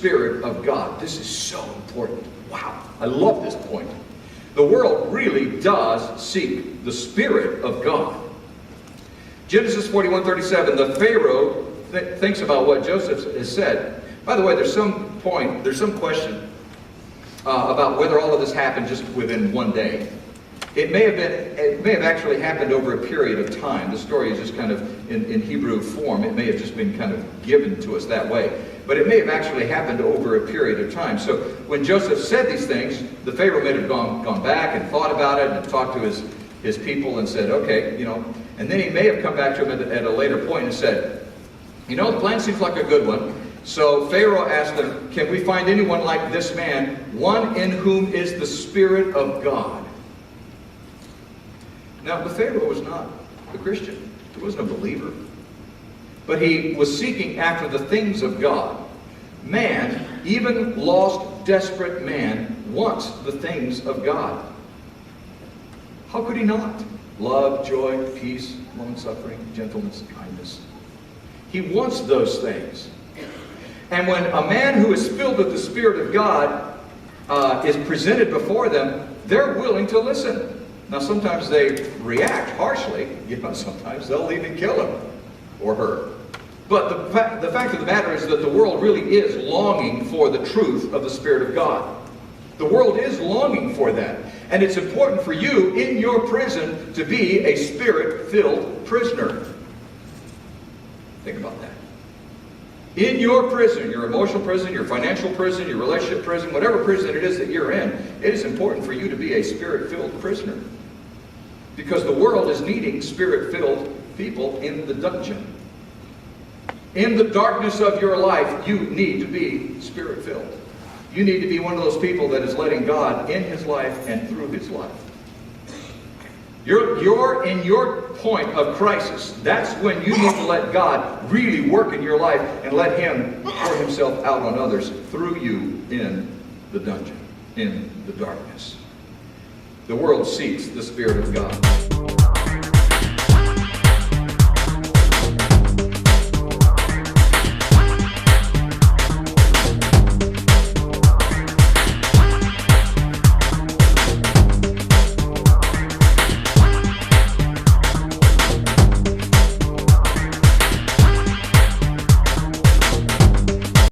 Spirit of God. This is so important. Wow, I love this point. The world really does seek the Spirit of God. Genesis 41:37, the Pharaoh thinks about what Joseph has said. By the way, there's some question about whether all of this happened just within one day. It may have actually happened over a period of time. The story is just kind of in Hebrew form. It may have just been kind of given to us that way. But it may have actually happened over a period of time. So when Joseph said these things, the Pharaoh may have gone back and thought about it and talked to his people and said, okay, and then he may have come back to him at a later point and said, the plan seems like a good one. So Pharaoh asked them, can we find anyone like this man, one in whom is the Spirit of God? Now, the Pharaoh was not a Christian. He wasn't a believer. But he was seeking after the things of God. Man, even lost, desperate man, wants the things of God. How could he not? Love, joy, peace, long-suffering, gentleness, kindness. He wants those things. And when a man who is filled with the Spirit of God is presented before them, they're willing to listen. Now, sometimes they react harshly. Sometimes they'll even kill him or her. But the fact of the matter is that the world really is longing for the truth of the Spirit of God. The world is longing for that. And it's important for you in your prison to be a Spirit-filled prisoner. Think about that. In your prison, your emotional prison, your financial prison, your relationship prison, whatever prison it is that you're in, it is important for you to be a Spirit-filled prisoner. Because the world is needing Spirit-filled people in the dungeon. In the darkness of your life, you need to be Spirit-filled. You need to be one of those people that is letting God in his life and through his life. You're in your point of crisis. That's when you need to let God really work in your life and let him pour himself out on others through you in the dungeon, in the darkness. The world seeks the Spirit of God.